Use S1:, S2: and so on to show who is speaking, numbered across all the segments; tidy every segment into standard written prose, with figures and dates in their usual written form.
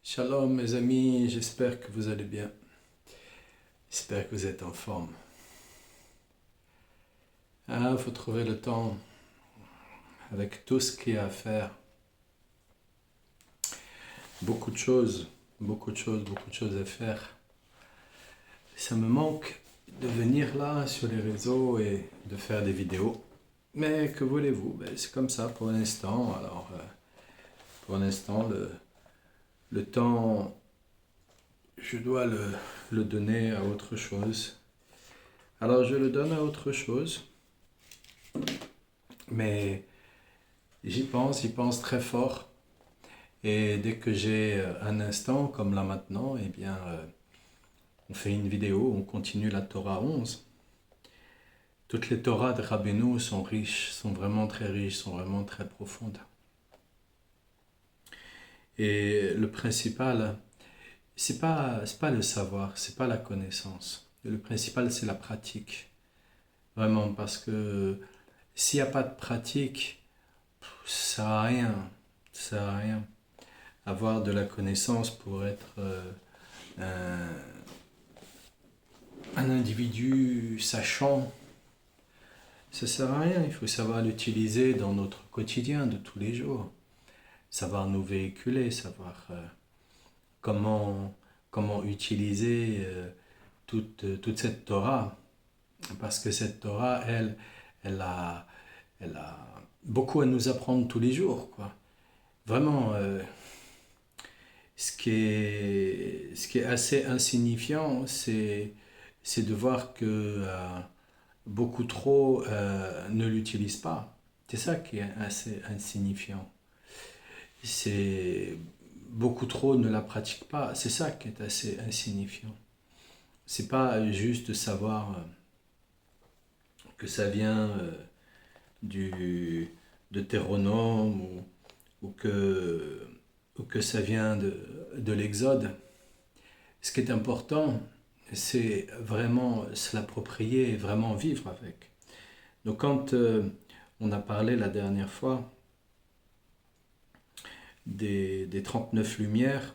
S1: Shalom mes amis, j'espère que vous allez bien. J'espère que vous êtes en forme. Il faut trouver le temps avec tout ce qu'il y a à faire. Beaucoup de choses à faire. Ça me manque de venir là sur les réseaux et de faire des vidéos. Mais que voulez-vous? C'est comme ça pour l'instant. Alors, pour l'instant, le temps, je dois le donner à autre chose. Alors, je le donne à autre chose. Mais j'y pense très fort. Et dès que j'ai un instant, comme là maintenant, eh bien, on fait une vidéo, on continue la Torah 11. Toutes les Torahs de Rabbeinu sont riches, sont vraiment très riches, sont vraiment très profondes. Et le principal, c'est pas le savoir, c'est pas la connaissance. Le principal, c'est la pratique. Vraiment, parce que s'il n'y a pas de pratique, ça sert à rien. Ça sert à rien. Avoir de la connaissance pour être un, un individu sachant, ça sert à rien. Il faut savoir l'utiliser dans notre quotidien de tous les jours. Savoir nous véhiculer, savoir comment utiliser toute cette Torah. Parce que cette Torah, elle a beaucoup à nous apprendre tous les jours, quoi. Vraiment, ce qui est assez insignifiant, c'est de voir que beaucoup trop ne l'utilisent pas. C'est ça qui est assez insignifiant. C'est beaucoup trop ne la pratiquent pas. C'est ça qui est assez insignifiant. C'est pas juste de savoir que ça vient de Deutéronome ou que ça vient de l'Exode. Ce qui est important, c'est vraiment se l'approprier et vraiment vivre avec. Donc quand on a parlé la dernière fois des 39 lumières,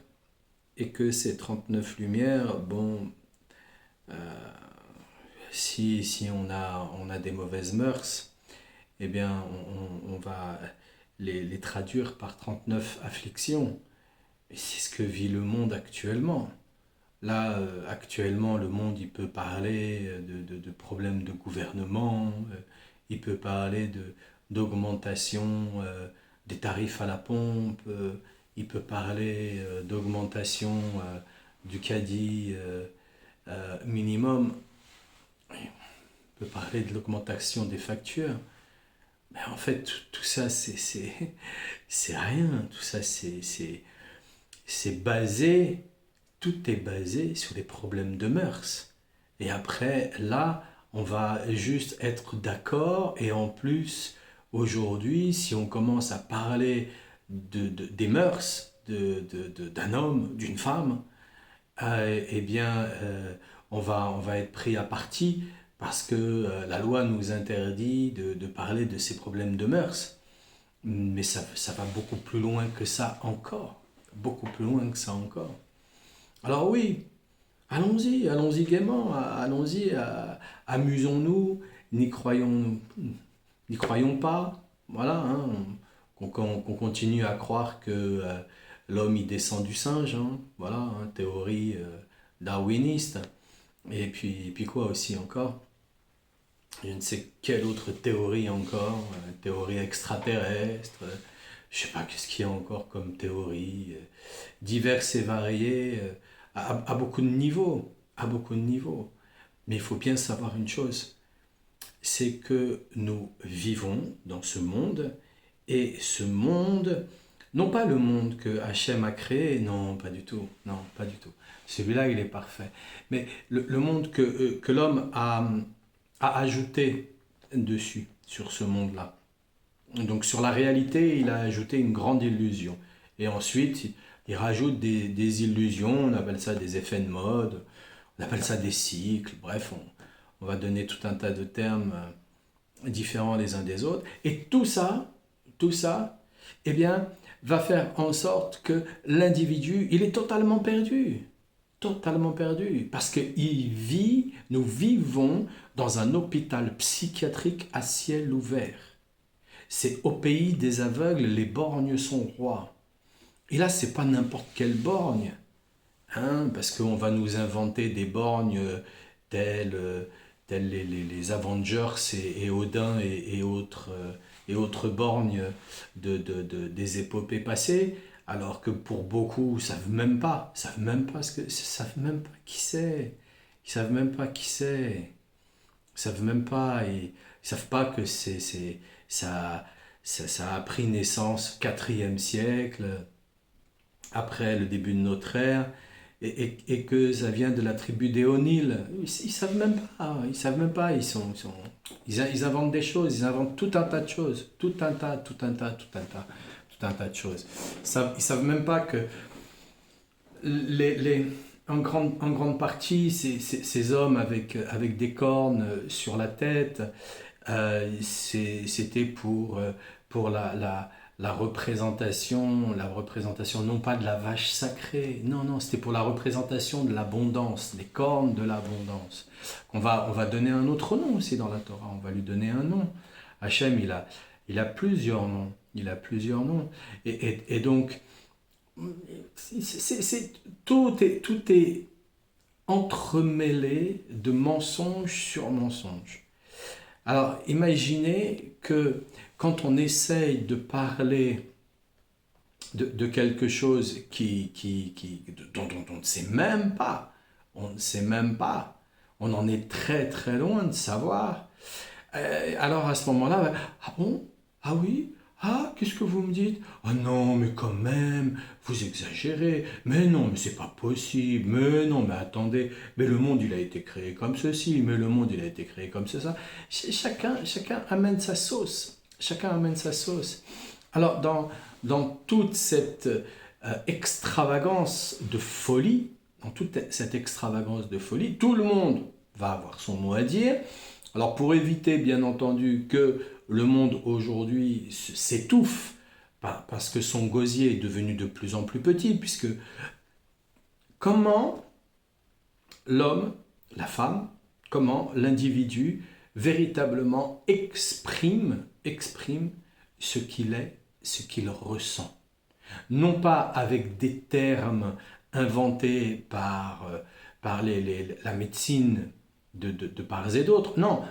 S1: et que ces 39 lumières, bon, si on a des mauvaises mœurs, eh bien on va les traduire par 39 afflictions. Et c'est ce que vit le monde actuellement. Là, actuellement, le monde, il peut parler de problèmes de gouvernement, il peut parler d'augmentation des tarifs à la pompe, il peut parler d'augmentation du caddie minimum, il peut parler de l'augmentation des factures. Mais en fait, tout ça, c'est rien. Tout ça, c'est basé, tout est basé sur les problèmes de mœurs. Et après, là, on va juste être d'accord. Et en plus, aujourd'hui, si on commence à parler des mœurs d'un homme, d'une femme, eh bien, on va être pris à partie parce que la loi nous interdit de parler de ces problèmes de mœurs. Mais ça va beaucoup plus loin que ça encore. Beaucoup plus loin que ça encore. Alors oui, allons-y gaiement, allons-y, amusons-nous, n'y croyons pas, voilà, hein, qu'on continue à croire que l'homme il descend du singe, hein, voilà, hein, théorie darwiniste, et puis quoi aussi encore, je ne sais quelle autre théorie encore, théorie extraterrestre, je sais pas qu'est-ce qu'il y a encore comme théorie, diverses et variées, à beaucoup de niveaux, à beaucoup de niveaux. Mais il faut bien savoir une chose, c'est que nous vivons dans ce monde, et ce monde, non pas le monde que Hachem a créé, non, pas du tout, non, pas du tout. Celui-là, il est parfait. Mais le monde que l'homme a ajouté dessus, sur ce monde-là. Donc sur la réalité, il a ajouté une grande illusion. Et ensuite, il rajoute des illusions, on appelle ça des effets de mode, on appelle ça des cycles, bref, on va donner tout un tas de termes différents les uns des autres. Et tout ça, eh bien, va faire en sorte que l'individu, il est totalement perdu. Totalement perdu. Parce que nous vivons dans un hôpital psychiatrique à ciel ouvert. C'est au pays des aveugles, les borgnes sont rois. Et là, c'est pas n'importe quelle borgne, hein, parce qu'on va nous inventer des borgnes telles, telles les Avengers et Odin et autres borgnes des épopées passées, alors que pour beaucoup, ils savent même pas qui c'est, ils savent même pas qui c'est, ils savent même pas, ils savent pas que ça, ça a pris naissance au IVe siècle, après le début de notre ère, et que ça vient de la tribu des O'Neill. Ils savent même pas, ils savent même pas, ils inventent des choses, ils inventent tout un tas de choses, tout un tas de choses. Ils savent même pas que en grande partie, ces hommes avec des cornes sur la tête, c'était pour la représentation non pas de la vache sacrée, non, non, c'était pour la représentation de l'abondance, les cornes de l'abondance. On va donner un autre nom aussi dans la Torah, on va lui donner un nom. Hachem, il a plusieurs noms, il a plusieurs noms. Et donc, tout est entremêlé de mensonge sur mensonge. Alors, imaginez que quand on essaye de parler de quelque chose dont on ne sait même pas, on ne sait même pas, on en est très très loin de savoir, alors à ce moment-là, ah bon? Ah oui? Ah, qu'est-ce que vous me dites? Ah non, mais quand même, vous exagérez. Mais non, mais c'est pas possible. Mais non, mais attendez. Mais le monde, il a été créé comme ceci. Mais le monde, il a été créé comme ça. Chacun amène sa sauce. Chacun amène sa sauce. Alors, dans toute cette extravagance de folie, tout le monde va avoir son mot à dire. Alors pour éviter bien entendu que le monde aujourd'hui s'étouffe parce que son gosier est devenu de plus en plus petit, puisque comment l'homme, la femme, comment l'individu véritablement exprime ce qu'il est, ce qu'il ressent. Non pas avec des termes inventés par la médecine de part et d'autre, non,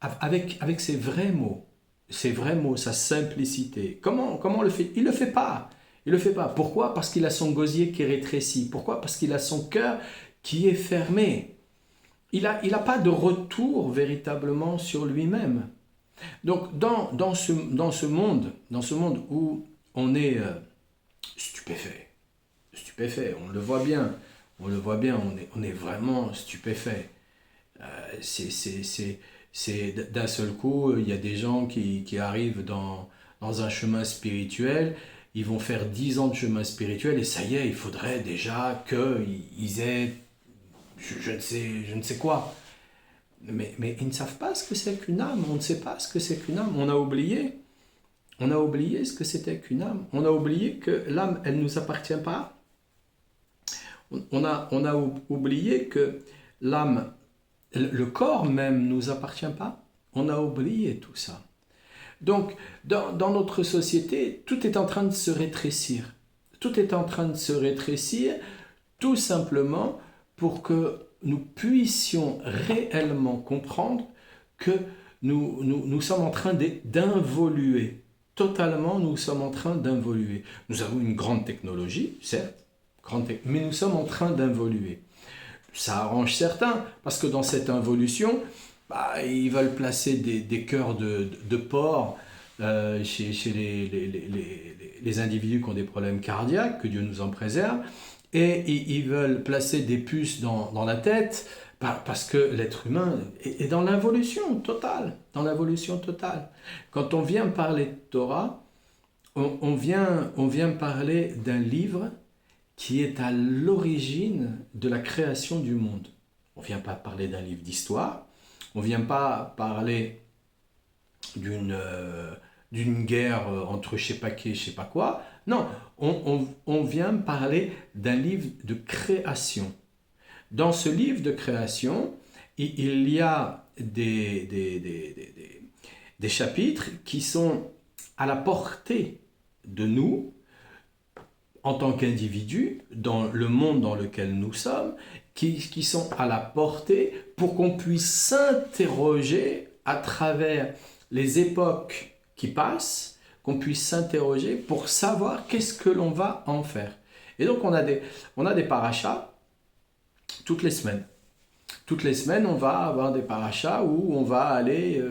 S1: avec ses vrais mots, sa simplicité. Comment le fait? Il le fait pas. Il le fait pas. Pourquoi? Parce qu'il a son gosier qui est rétréci. Pourquoi? Parce qu'il a son cœur qui est fermé. Il a pas de retour véritablement sur lui-même. Donc dans ce monde où on est stupéfait, on le voit bien, on est vraiment stupéfait. D'un seul coup, il y a des gens qui arrivent dans un chemin spirituel, ils vont faire 10 ans de chemin spirituel et ça y est, il faudrait déjà qu'ils aient je ne sais quoi. Mais ils ne savent pas ce que c'est qu'une âme, on ne sait pas ce que c'est qu'une âme, on a oublié ce que c'était qu'une âme, on a oublié que l'âme, elle ne nous appartient pas, on a oublié que l'âme, le corps même ne nous appartient pas. On a oublié tout ça. Donc, dans notre société, tout est en train de se rétrécir. Tout est en train de se rétrécir tout simplement pour que nous puissions réellement comprendre que nous sommes en train d'involuer. Totalement, nous sommes en train d'involuer. Nous avons une grande technologie, certes, mais nous sommes en train d'involuer. Ça arrange certains, parce que dans cette involution, ils veulent placer des cœurs de porc chez les individus qui ont des problèmes cardiaques, que Dieu nous en préserve, et ils veulent placer des puces dans la tête, parce que l'être humain est dans l'involution totale, Quand on vient parler de Torah, on vient parler d'un livre qui est à l'origine de la création du monde. On ne vient pas parler d'un livre d'histoire, on ne vient pas parler d'une guerre entre je sais pas qui et je sais pas quoi. Non, on vient parler d'un livre de création. Dans ce livre de création, il y a des chapitres qui sont à la portée de nous, en tant qu'individus, dans le monde dans lequel nous sommes, qui sont à la portée pour qu'on puisse s'interroger à travers les époques qui passent, qu'on puisse s'interroger pour savoir qu'est-ce que l'on va en faire. Et donc on a des parachas toutes les semaines. Toutes les semaines, on va avoir des parachas où on va aller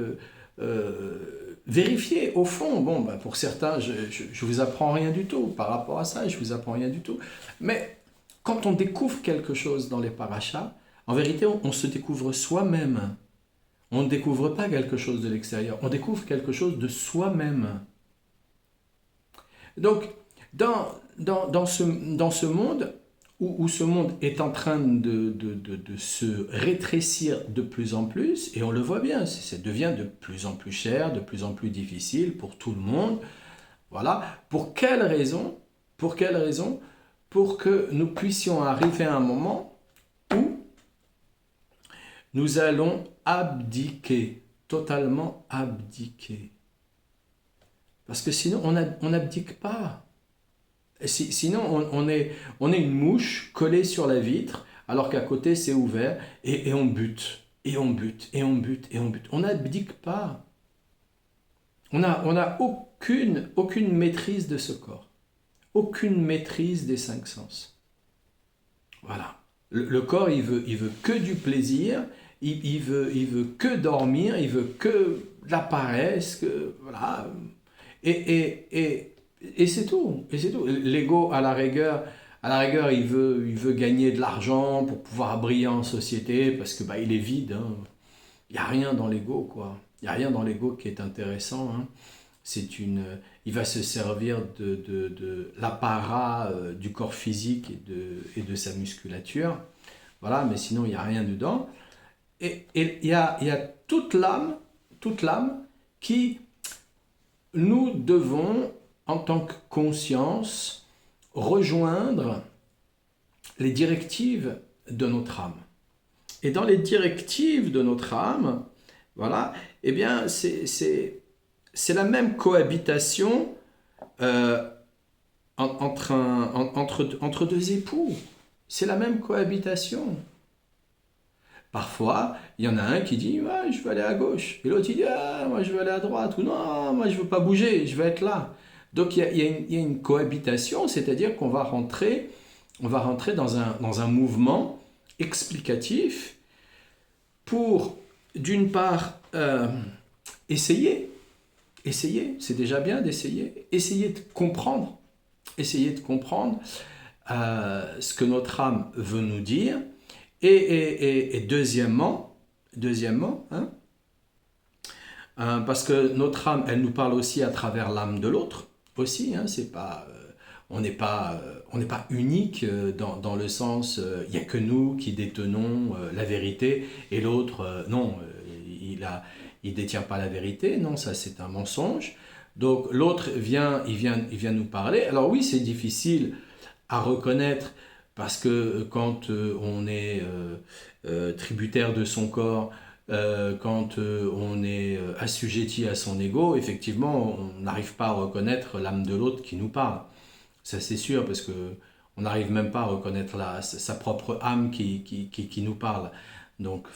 S1: vérifier au fond. Bon, ben pour certains, je vous apprends rien du tout par rapport à ça, je vous apprends rien du tout. Mais quand on découvre quelque chose dans les parachas, en vérité, on se découvre soi-même. On ne découvre pas quelque chose de l'extérieur, on découvre quelque chose de soi-même. Donc, dans ce monde, où ce monde est en train de se rétrécir de plus en plus, et on le voit bien, ça devient de plus en plus cher, de plus en plus difficile pour tout le monde. Voilà. Pour quelle raison? Pour quelle raison? Pour que nous puissions arriver à un moment où nous allons abdiquer, totalement abdiquer. Parce que sinon, on n'abdique pas. Sinon, on est une mouche collée sur la vitre, alors qu'à côté, c'est ouvert, et on bute, et on bute, et on bute, et on bute. On n'abdique pas. On a aucune maîtrise de ce corps. Aucune maîtrise des 5 sens. Voilà. Le corps, il veut que du plaisir, il veut que dormir, il veut que la paresse, que, voilà. Et c'est tout. Et c'est tout. L'ego, à la rigueur, il veut gagner de l'argent pour pouvoir briller en société, parce que il est vide. Hein. Il n'y a rien dans l'ego, quoi. Il n'y a rien dans l'ego qui est intéressant. Hein. Il va se servir de l'apparat du corps physique et de sa musculature. Voilà, mais sinon, il n'y a rien dedans. Et il y a toute l'âme qui, nous devons, en tant que conscience, rejoindre les directives de notre âme. Et dans les directives de notre âme, voilà, eh bien, c'est la même cohabitation entre deux époux. C'est la même cohabitation. Parfois, il y en a un qui dit ouais, je veux aller à gauche, et l'autre il dit ah, moi je veux aller à droite, ou non, moi je veux pas bouger, je veux être là. Donc il y a une cohabitation, c'est-à-dire qu'on va rentrer dans un mouvement explicatif pour, d'une part, essayer, c'est déjà bien d'essayer, essayer de comprendre ce que notre âme veut nous dire, et deuxièmement, hein, parce que notre âme, elle nous parle aussi à travers l'âme de l'autre, aussi, hein, c'est pas, on n'est pas unique dans le sens, il n'y a que nous qui détenons la vérité, et l'autre, non, il détient pas la vérité, non, ça c'est un mensonge. Donc l'autre il vient nous parler. Alors oui, c'est difficile à reconnaître, parce que quand on est tributaire de son corps, quand on est assujetti à son ego, effectivement, on n'arrive pas à reconnaître l'âme de l'autre qui nous parle. Ça c'est sûr, parce que on n'arrive même pas à reconnaître sa propre âme qui nous parle. Donc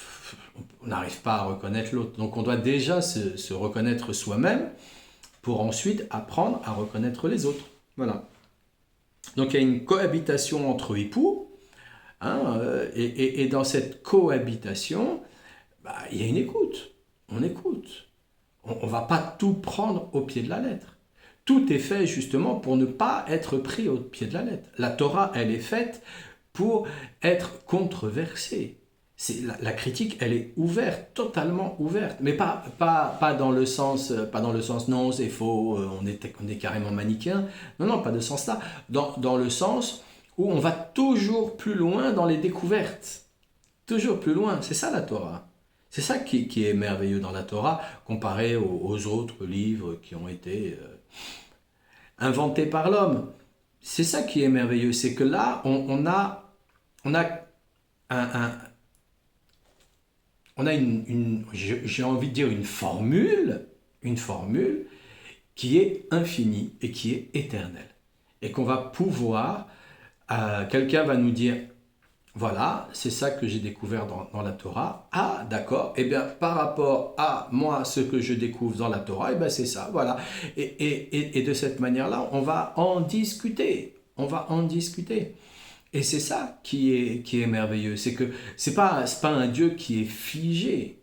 S1: on n'arrive pas à reconnaître l'autre. Donc on doit déjà se reconnaître soi-même pour ensuite apprendre à reconnaître les autres. Voilà. Donc il y a une cohabitation entre époux, hein, et dans cette cohabitation, il y a une écoute. On écoute. On ne va pas tout prendre au pied de la lettre. Tout est fait justement pour ne pas être pris au pied de la lettre. La Torah, elle est faite pour être controversée. La critique, elle est ouverte, totalement ouverte, mais pas dans le sens non, c'est faux, on est carrément manichéen. Non, pas de sens là. Dans le sens où on va toujours plus loin dans les découvertes. Toujours plus loin, c'est ça la Torah. C'est ça qui est merveilleux dans la Torah, comparé aux autres livres qui ont été inventés par l'homme. C'est ça qui est merveilleux, c'est que là, on a un, on a j'ai envie de dire une formule qui est infinie et qui est éternelle. Et qu'on va pouvoir, quelqu'un va nous dire, voilà, c'est ça que j'ai découvert dans la Torah. Ah, d'accord, eh bien, par rapport à moi, ce que je découvre dans la Torah, eh bien, c'est ça, voilà. Et de cette manière-là, on va en discuter. On va en discuter. Et c'est ça qui est merveilleux. C'est que c'est pas un Dieu qui est figé.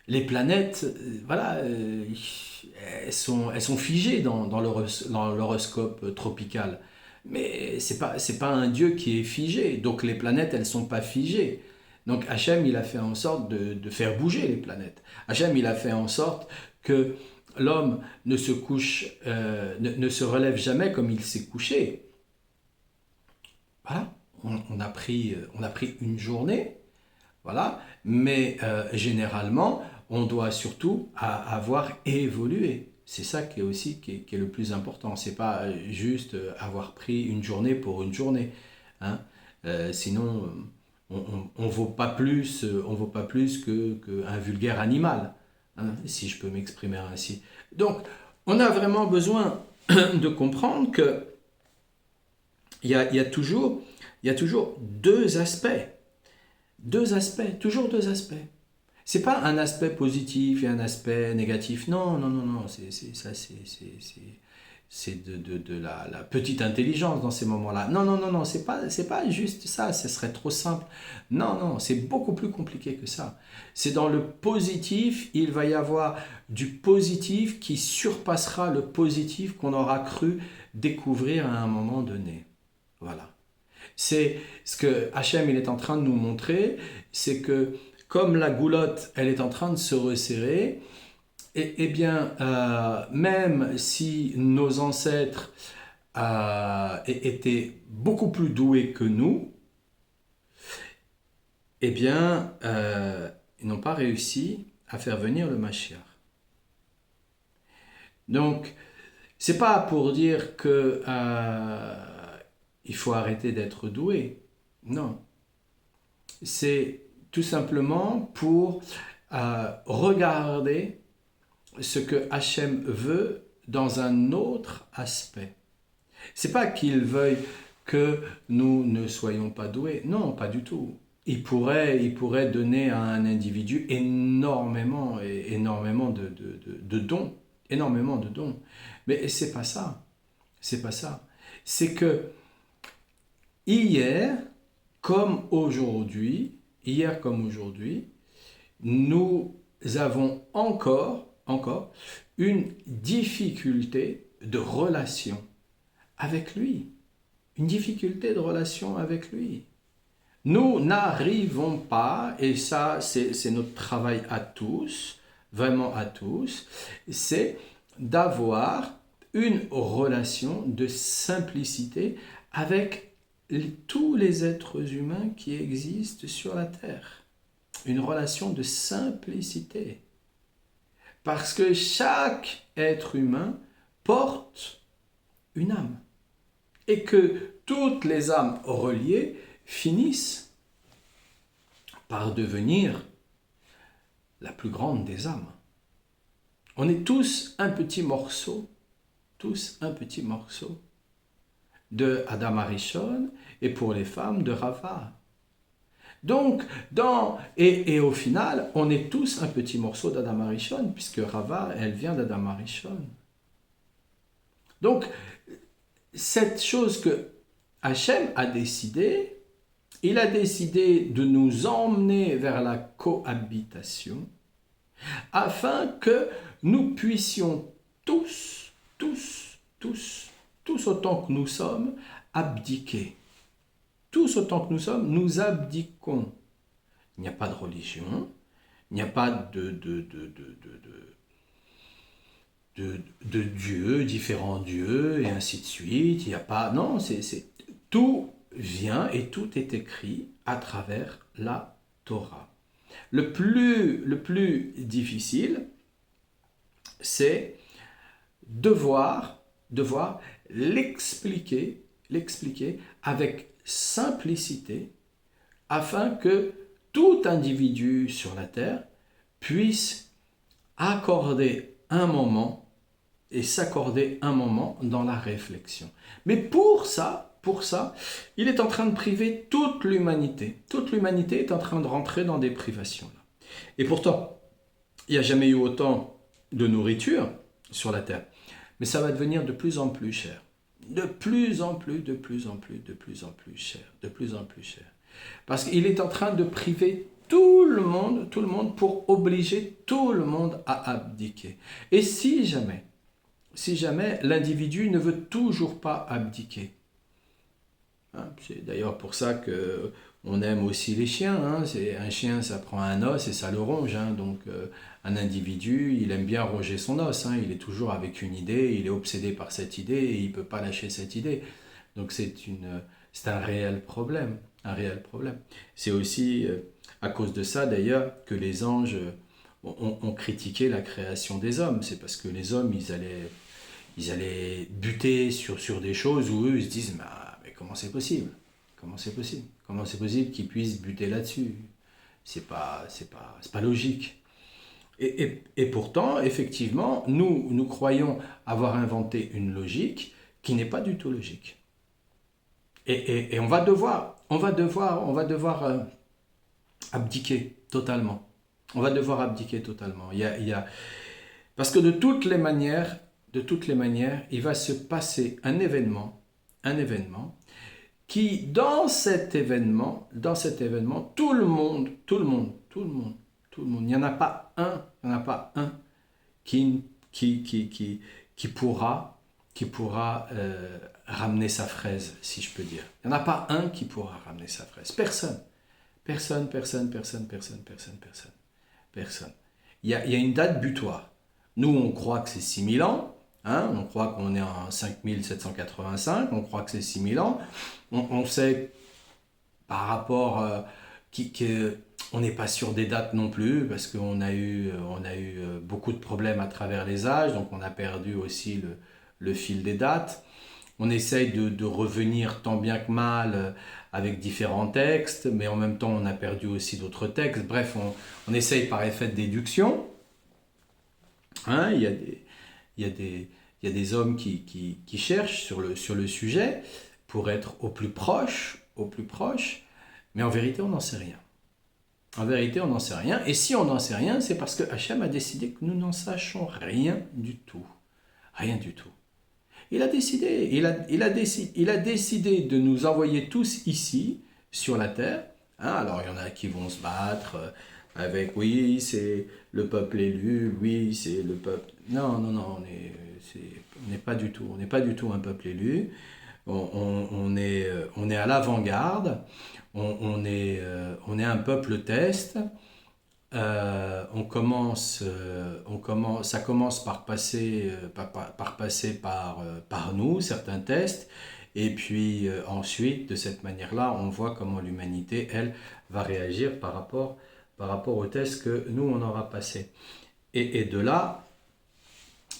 S1: Les planètes, voilà, elles sont figées dans l'horoscope tropical. Mais c'est pas un Dieu qui est figé. Donc les planètes, elles sont pas figées. Donc Hachem, il a fait en sorte de faire bouger les planètes. Hachem, il a fait en sorte que l'homme ne se couche, ne se relève jamais comme il s'est couché. Voilà, on a pris une journée, voilà, mais généralement, on doit surtout avoir évolué. C'est ça qui est aussi qui est le plus important. C'est pas juste avoir pris une journée pour une journée, hein. Sinon, on vaut pas plus, qu'un vulgaire animal, hein, si je peux m'exprimer ainsi. Donc, on a vraiment besoin de comprendre que il y a toujours deux aspects. Toujours deux aspects. C'est pas un aspect positif et un aspect négatif. Non, non, non, non. C'est de la petite intelligence dans ces moments-là. Non, non, non, non. C'est pas juste ça. Ce serait trop simple. Non, non. C'est beaucoup plus compliqué que ça. C'est dans le positif, il va y avoir du positif qui surpassera le positif qu'on aura cru découvrir à un moment donné. Voilà. C'est ce que Hachem il est en train de nous montrer, c'est que comme la goulotte elle est en train de se resserrer, et bien même si nos ancêtres étaient beaucoup plus doués que nous, eh bien ils n'ont pas réussi à faire venir le Mashiach. Donc c'est pas pour dire que il faut arrêter d'être doué. Non. C'est tout simplement pour regarder ce que Hachem veut dans un autre aspect. C'est pas qu'il veuille que nous ne soyons pas doués. Non, pas du tout. Il pourrait donner à un individu énormément de dons. Énormément de dons. Mais c'est pas ça. C'est pas ça. C'est que hier comme aujourd'hui, nous avons encore une difficulté de relation avec lui. Une difficulté de relation avec lui. Nous n'arrivons pas, et ça c'est notre travail à tous, vraiment à tous, c'est d'avoir une relation de simplicité avec tous les êtres humains qui existent sur la terre. Une relation de simplicité. Parce que chaque être humain porte une âme. Et que toutes les âmes reliées finissent par devenir la plus grande des âmes. On est tous un petit morceau de Adam Arishon et pour les femmes de Rava. Donc, et au final, on est tous un petit morceau d'Adam Arishon, puisque Rava, elle vient d'Adam Arishon. Donc, cette chose que Hachem a décidé, il a décidé de nous emmener vers la cohabitation, afin que nous puissions tous autant que nous sommes, abdiquer. Tous autant que nous sommes, nous abdiquons. Il n'y a pas de religion, il n'y a pas de dieux, différents dieux, et ainsi de suite. Il n'y a pas... Non, tout vient et tout est écrit à travers la Torah. Le plus difficile, c'est devoir l'expliquer avec simplicité afin que tout individu sur la terre puisse accorder un moment et s'accorder un moment dans la réflexion. Mais pour ça, il est en train de priver toute l'humanité. Toute l'humanité est en train de rentrer dans des privations. Et pourtant, il n'y a jamais eu autant de nourriture sur la terre. Mais ça va devenir de plus en plus cher. De plus en plus cher. De plus en plus cher. Parce qu'il est en train de priver tout le monde pour obliger tout le monde à abdiquer. Et si jamais l'individu ne veut toujours pas abdiquer, hein, c'est d'ailleurs pour ça qu'on aime aussi les chiens, hein, un chien ça prend un os et ça le ronge, hein, donc un individu il aime bien ronger son os, hein, il est toujours avec une idée, il est obsédé par cette idée et il ne peut pas lâcher cette idée, donc c'est un réel problème, C'est aussi à cause de ça d'ailleurs que les anges ont critiqué la création des hommes, c'est parce que les hommes ils allaient buter sur des choses où eux ils se disent mais comment c'est possible? Comment c'est possible qu'ils puissent buter là-dessus? C'est pas logique. Et pourtant, effectivement, nous croyons avoir inventé une logique qui n'est pas du tout logique. Et on va devoir abdiquer totalement. On va devoir abdiquer totalement. Parce que de toutes les manières, il va se passer un événement qui, dans cet événement, tout le monde, il n'y en a pas un qui pourra ramener sa fraise, si je peux dire. Il n'y en a pas un qui pourra ramener sa fraise. Personne. Il y a une date butoir. Nous, on croit que c'est 6000 ans. Hein, on croit qu'on est en 5785. On croit que c'est 6000 ans. On sait par rapport on n'est pas sûr des dates non plus parce qu'on a eu beaucoup de problèmes à travers les âges. Donc on a perdu aussi le fil des dates. On essaye de revenir tant bien que mal avec différents textes, mais en même temps on a perdu aussi d'autres textes. Bref, on essaye par effet de déduction. Hein, il y a des hommes qui cherchent sur le sujet pour être au plus proche, mais en vérité on n'en sait rien. Et si on n'en sait rien, c'est parce que Hachem a décidé que nous n'en sachions rien du tout. Rien du tout. Il a décidé de nous envoyer tous ici, sur la terre. Hein, alors il y en a qui vont se battre avec oui, c'est le peuple élu, oui, c'est le peuple. Non, on n'est pas du tout un peuple élu. On est à l'avant-garde. On est un peuple test. Ça commence par passer par nous, certains tests, et puis ensuite, de cette manière-là, on voit comment l'humanité, elle, va réagir par rapport aux tests que nous, on aura passés. Et de là,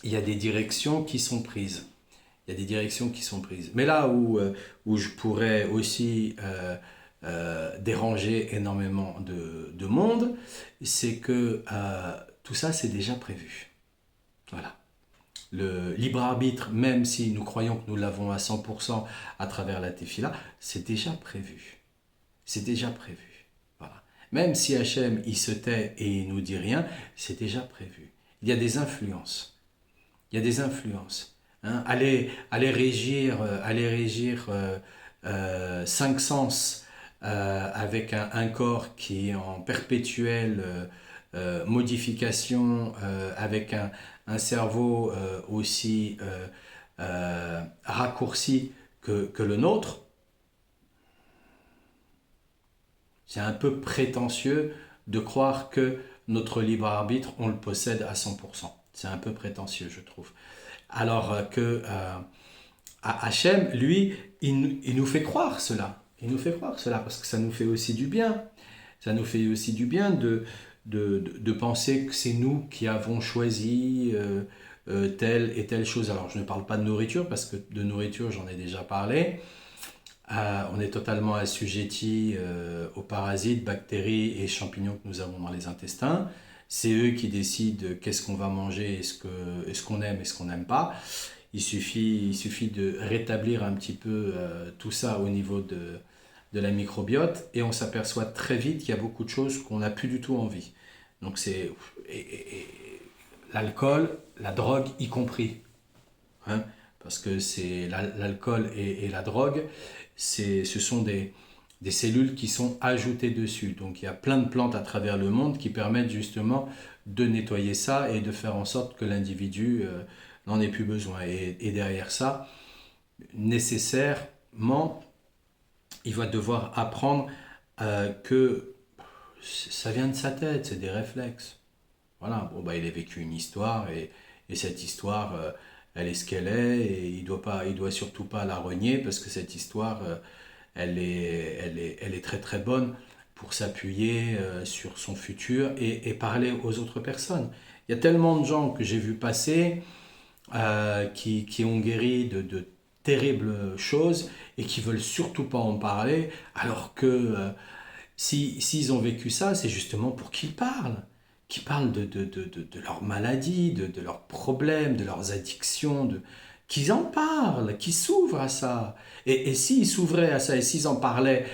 S1: il y a des directions qui sont prises. Mais là où je pourrais aussi déranger énormément de monde, c'est que tout ça c'est déjà prévu. Voilà. Le libre arbitre, même si nous croyons que nous l'avons à 100% à travers la Tefila, c'est déjà prévu. Voilà. Même si Hachem il se tait et il nous dit rien, c'est déjà prévu. Il y a des influences. Hein. Aller régir 5 sens avec un corps qui est en perpétuelle modification, avec un cerveau aussi raccourci que le nôtre, c'est un peu prétentieux de croire que notre libre arbitre, on le possède à 100%. C'est un peu prétentieux, je trouve. Alors que Hachem, lui, il nous fait croire cela. Parce que ça nous fait aussi du bien. Ça nous fait aussi du bien de penser que c'est nous qui avons choisi telle et telle chose. Alors, je ne parle pas de nourriture, parce que de nourriture, j'en ai déjà parlé. On est totalement assujetti aux parasites, bactéries et champignons que nous avons dans les intestins. C'est eux qui décident qu'est-ce qu'on va manger, est-ce qu'on aime et ce qu'on n'aime pas. Il suffit de rétablir un petit peu tout ça au niveau de la microbiote, et on s'aperçoit très vite qu'il y a beaucoup de choses qu'on n'a plus du tout envie. Donc c'est et l'alcool, la drogue y compris, hein, parce que c'est l'alcool et la drogue, ce sont des cellules qui sont ajoutées dessus. Donc il y a plein de plantes à travers le monde qui permettent justement de nettoyer ça et de faire en sorte que l'individu n'en ait plus besoin. Et derrière ça, nécessairement, il va devoir apprendre que ça vient de sa tête, c'est des réflexes. Voilà, bon, bah, il a vécu une histoire, et cette histoire, elle est ce qu'elle est, et il doit surtout pas la renier, parce que cette histoire, elle est très très bonne pour s'appuyer sur son futur, et parler aux autres personnes. Il y a tellement de gens que j'ai vu passer qui ont guéri de terribles choses et qui veulent surtout pas en parler, alors que s'ils ont vécu ça, c'est justement pour qu'ils parlent de leurs maladies, de leurs problèmes, de leurs addictions, qu'ils en parlent, qu'ils s'ouvrent à ça. Et s'ils s'ouvraient à ça, et s'ils en parlaient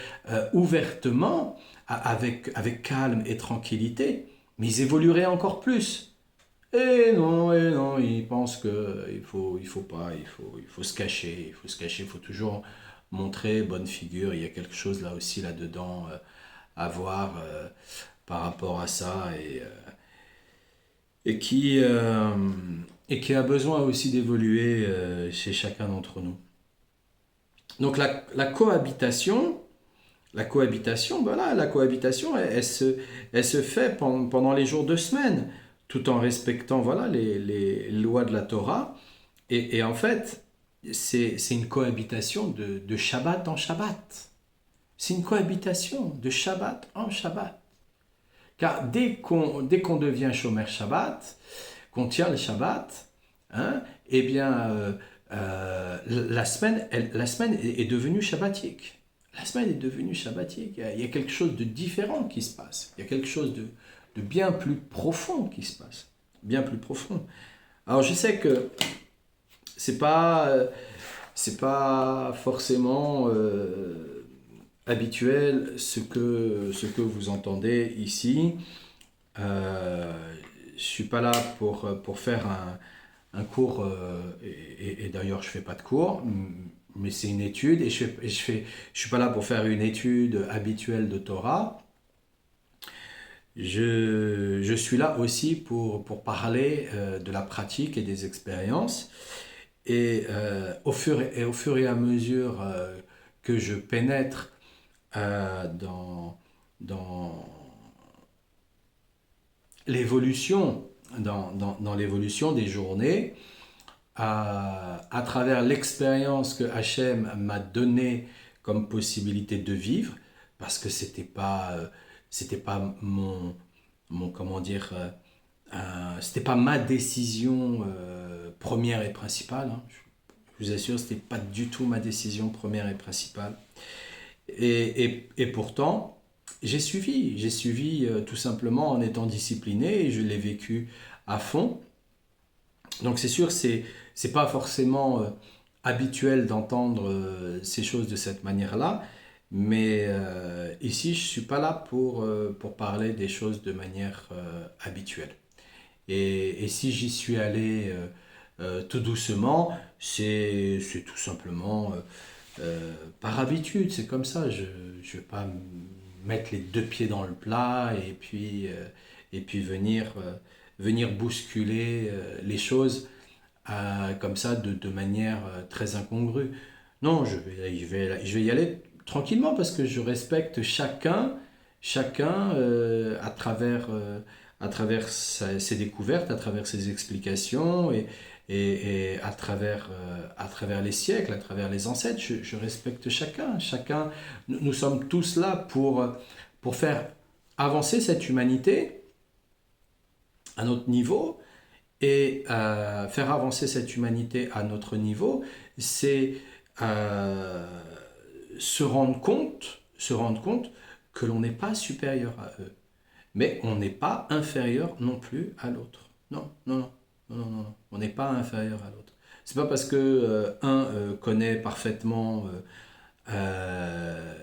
S1: ouvertement, avec calme et tranquillité, mais ils évolueraient encore plus. Et non, ils pensent que il faut pas, il faut se cacher, il faut toujours montrer bonne figure. Il y a quelque chose là aussi là-dedans à voir par rapport à ça, et et qui a besoin aussi d'évoluer chez chacun d'entre nous. Donc voilà, la cohabitation, elle se fait pendant les jours de semaine, tout en respectant voilà, les lois de la Torah. Et en fait, c'est une cohabitation de Shabbat en Shabbat. C'est une cohabitation de Shabbat en Shabbat. Car dès qu'on devient Shomer Shabbat, qu'on tient le Shabbat, hein, eh bien, la semaine est devenue shabbatique. La semaine est devenue shabbatique. Il y a quelque chose de différent qui se passe. Il y a quelque chose de bien plus profond qui se passe. Bien plus profond. Alors, je sais que c'est pas, euh, c'est pas forcément habituel ce que vous entendez ici. Euh, je suis pas là pour faire un cours, et d'ailleurs je fais pas de cours, mais c'est une étude, et je suis pas là pour faire une étude habituelle de Torah. Je suis là aussi pour parler de la pratique et des expériences. Et au fur et à mesure que je pénètre dans l'évolution, dans l'évolution des journées, à travers l'expérience que Hachem m'a donnée comme possibilité de vivre, parce que c'était pas mon comment dire, c'était pas ma décision première et principale, hein. Je vous assure, c'était pas du tout ma décision première et principale. Et pourtant, j'ai suivi tout simplement en étant discipliné, et je l'ai vécu à fond. Donc c'est sûr, c'est pas forcément habituel d'entendre ces choses de cette manière-là, mais ici je suis pas là pour parler des choses de manière habituelle. Et si j'y suis allé tout doucement, c'est tout simplement par habitude, c'est comme ça. Je ne vais pas mettre les deux pieds dans le plat, et puis venir bousculer les choses comme ça de manière très incongrue. Non, je vais y aller tranquillement, parce que je respecte chacun à travers ses découvertes, à travers ses explications, et à travers les siècles, à travers les ancêtres. Je respecte chacun. Nous sommes tous là pour faire avancer cette humanité à notre niveau. Et faire avancer cette humanité à notre niveau, c'est se rendre compte que l'on n'est pas supérieur à eux. Mais on n'est pas inférieur non plus à l'autre. Non, non, non, non, non, non, non. On n'est pas inférieur à l'autre. C'est pas parce que un connaît parfaitement euh,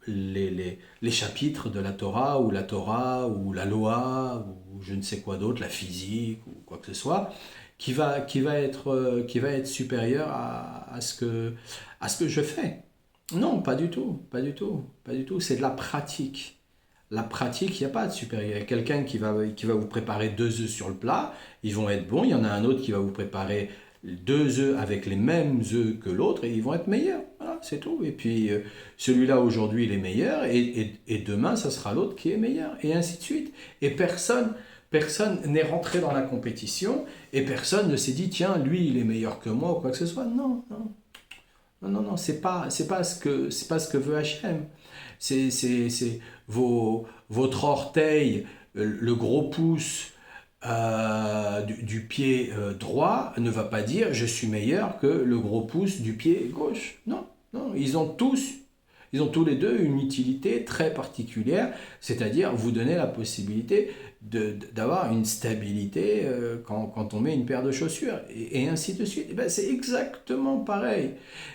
S1: les chapitres de la Torah, ou la loi, ou je ne sais quoi d'autre, la physique, ou quoi que ce soit, qui va être supérieur à ce que je fais. Non, pas du tout, pas du tout, pas du tout. C'est de la pratique. La pratique, il n'y a pas de supérieur. Il y a quelqu'un qui va vous préparer 2 œufs sur le plat, ils vont être bons. Il y en a un autre qui va vous préparer 2 œufs avec les mêmes œufs que l'autre et ils vont être meilleurs. Voilà, c'est tout. Et puis celui-là aujourd'hui il est meilleur et demain ça sera l'autre qui est meilleur et ainsi de suite. Et personne n'est rentré dans la compétition et personne ne s'est dit tiens lui il est meilleur que moi ou quoi que ce soit. Non, non, non, non, non, c'est pas ce que veut Hachem. C'est votre orteil, le gros pouce du pied droit ne va pas dire je suis meilleur que le gros pouce du pied gauche. Non, non, ils ont tous les deux une utilité très particulière, c'est-à-dire vous donner la possibilité d'avoir une stabilité quand on met une paire de chaussures, et ainsi de suite. Et ben, c'est exactement pareil.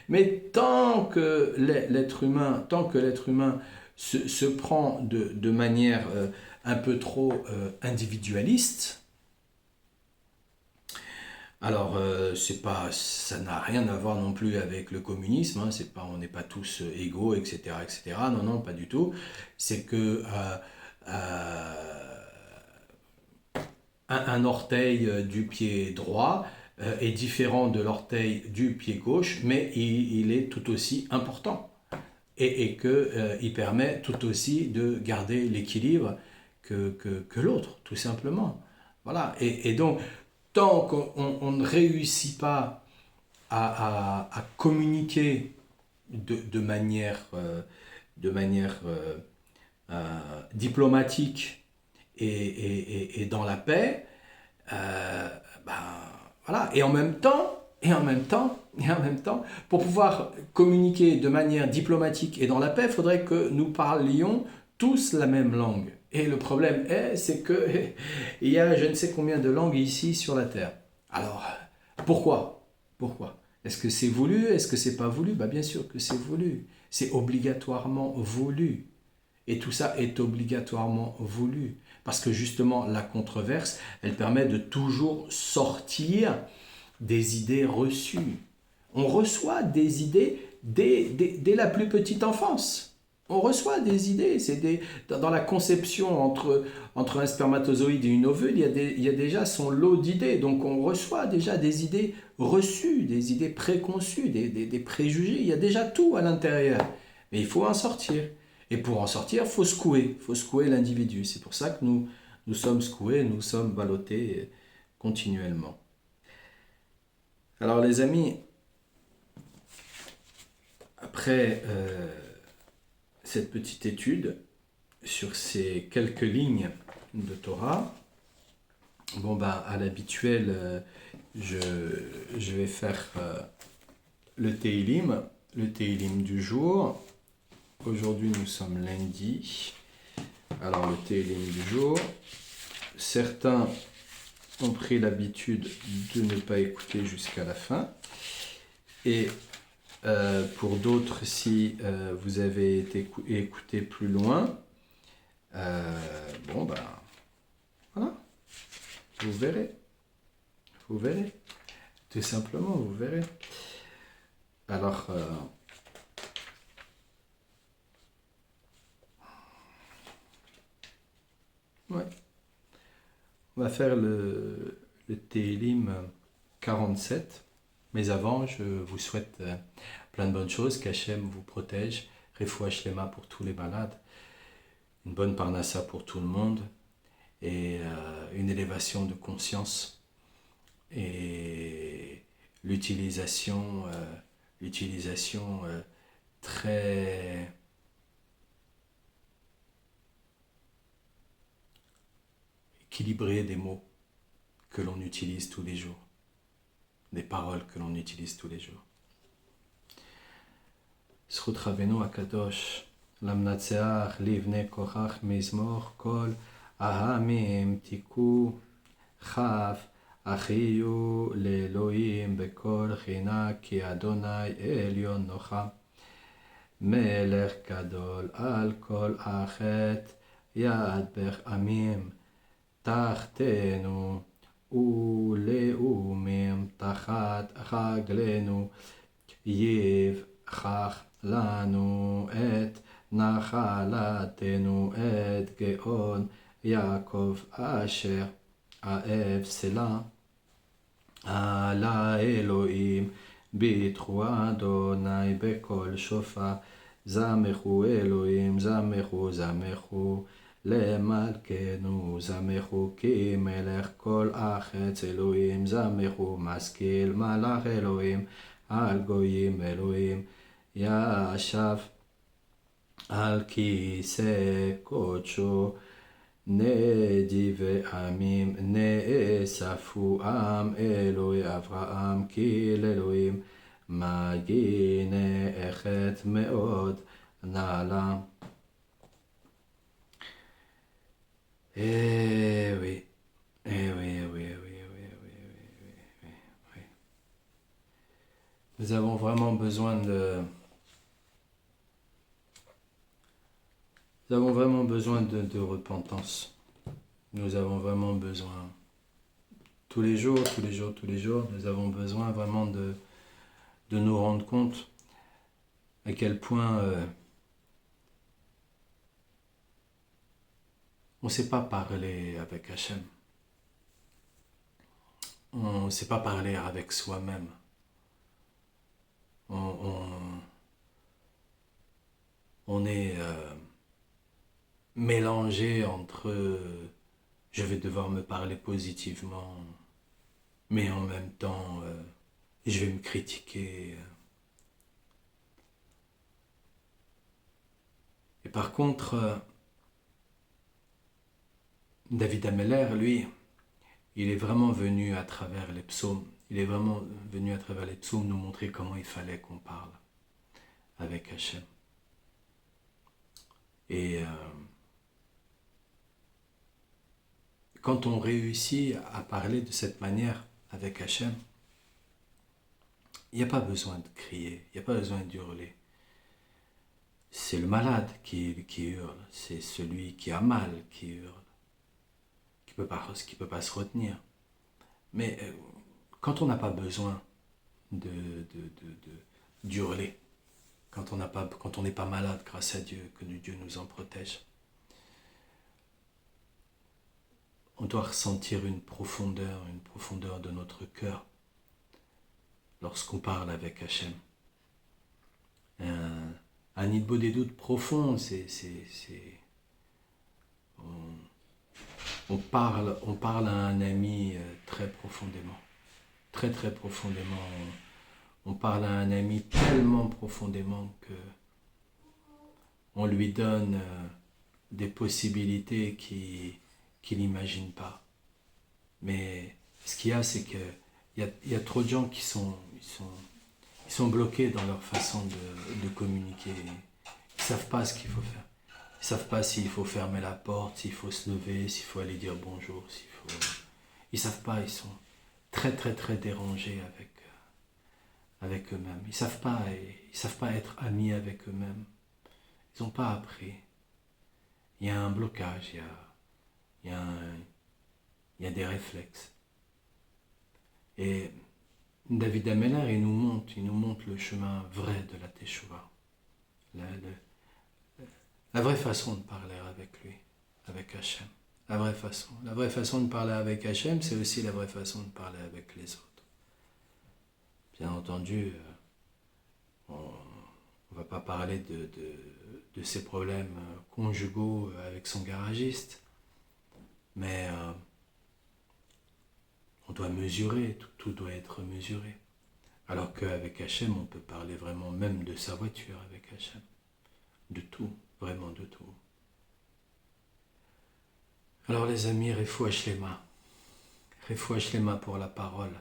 S1: Mais tant que l'être humain se prend de manière un peu trop individualiste, alors ça n'a rien à voir non plus avec le communisme, hein, on n'est pas tous égaux, etc., etc. Non, non, pas du tout. C'est que un orteil du pied droit est différent de l'orteil du pied gauche, mais il est tout aussi important et qu'il permet tout aussi de garder l'équilibre que l'autre, tout simplement. Voilà. Et donc, tant qu'on ne réussit pas à communiquer de manière diplomatique et dans la paix, euh, ben, voilà. Et en même temps, pour pouvoir communiquer de manière diplomatique et dans la paix, il faudrait que nous parlions tous la même langue. Et le problème c'est que il y a je ne sais combien de langues ici sur la Terre. Alors, pourquoi? Pourquoi? Est-ce que c'est voulu? Est-ce que c'est pas voulu? Bah, bien sûr que c'est voulu. C'est obligatoirement voulu. Et tout ça est obligatoirement voulu. Parce que justement, la controverse, elle permet de toujours sortir des idées reçues. On reçoit des idées dès la plus petite enfance. On reçoit des idées. Dans la conception entre un spermatozoïde et une ovule, il y a déjà son lot d'idées. Donc on reçoit déjà des idées reçues, des idées préconçues, des préjugés. Il y a déjà tout à l'intérieur. Mais il faut en sortir. Et pour en sortir, il faut secouer l'individu. C'est pour ça que nous sommes secoués, nous sommes ballottés continuellement. Alors les amis, après cette petite étude sur ces quelques lignes de Torah, bon ben à l'habituel, je vais faire le Teilim du jour. Aujourd'hui nous sommes lundi. Alors le Teilim du jour, certains ont pris l'habitude de ne pas écouter jusqu'à la fin. Et pour d'autres, si vous avez été écouté plus loin, bon ben voilà, vous verrez. Vous verrez. Tout simplement, vous verrez. Alors, ouais. On va faire le Télim 47. Mais avant, je vous souhaite plein de bonnes choses, qu'Hachem vous protège, Refoua Shlema pour tous les malades, une bonne parnassa pour tout le monde, et une élévation de conscience, et l'utilisation très équilibré des mots que l'on utilise tous les jours, des paroles que l'on utilise tous les jours. זכות רבנו הקדוש, למנצח לבני כוכך מזמור כל העמים תיקו כף אחיו לאלוהים בכל חינה כי אדוני עליון נוחה מלך גדול על כל החטא יד בעמים תחתנו ולאומים תחת רגלינו יבחח לנו את נחלתנו את גאון יעקב אשר אהב סלה על האלוהים ביטחו אדוני בקול שופר זמחו אלוהים זמחו זמחו למלכנו זמחו כי מלך כל החץ אלוהים זמחו משכיל מלך אלוהים על גויים אלוהים ישב על כיסא קודשו נדיבי עמים נאספו עם אלוהי אברהם כי לאלוהים מגינכת מאוד נעלה. Oui. Nous avons vraiment besoin de repentance. Nous avons vraiment besoin, tous les jours, nous avons besoin vraiment de nous rendre compte à quel point on ne sait pas parler avec Hachem. On ne sait pas parler avec soi-même. On est mélangé entre je vais devoir me parler positivement, mais en même temps je vais me critiquer. Et par contre, David Ameller, lui, il est vraiment venu à travers les psaumes. Il est vraiment venu à travers les psaumes nous montrer comment il fallait qu'on parle avec Hachem. Et quand on réussit à parler de cette manière avec Hachem, il n'y a pas besoin de crier, il n'y a pas besoin d'hurler. C'est le malade qui hurle, c'est celui qui a mal qui hurle, qui peut pas se retenir. Mais quand on n'a pas besoin d'hurler, quand on n'est pas malade grâce à Dieu, que Dieu nous en protège, on doit ressentir une profondeur de notre cœur lorsqu'on parle avec Hachem. Un nidbo des doutes profond, on parle à un ami très profondément, très profondément. On parle à un ami tellement profondément que on lui donne des possibilités qu'il n'imagine pas. Mais ce qu'il y a, c'est que il y a trop de gens qui sont bloqués dans leur façon de communiquer. Ils ne savent pas ce qu'il faut faire. Ils ne savent pas s'il faut fermer la porte, s'il faut se lever, s'il faut aller dire bonjour, Ils ne savent pas, ils sont très dérangés avec eux-mêmes. Ils ne savent pas être amis avec eux-mêmes. Ils n'ont pas appris. Il y a un blocage, il y a des réflexes. Et David Ameller, il nous montre le chemin vrai de la Teshuvah. La vraie façon de parler avec lui, avec Hachem. La vraie façon de parler avec Hachem, c'est aussi la vraie façon de parler avec les autres. Bien entendu, on ne va pas parler de ses problèmes conjugaux avec son garagiste, mais on doit mesurer, tout doit être mesuré. Alors qu'avec Hachem, on peut parler vraiment même de sa voiture avec Hachem. De tout, vraiment de tout. Alors les les amis, refouach les mains. Refouach les mains pour la parole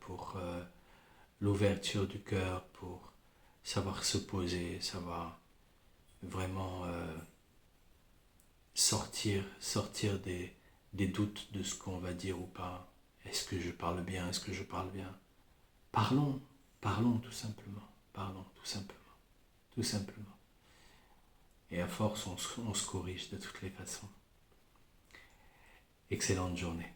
S1: pour l'ouverture du cœur, pour savoir se poser, savoir vraiment sortir des doutes de ce qu'on va dire ou pas. Est-ce que je parle bien? Est-ce que je parle bien? Parlons tout simplement. Parlons tout simplement. Tout simplement. Et à force, on se corrige de toutes les façons. Excellente journée.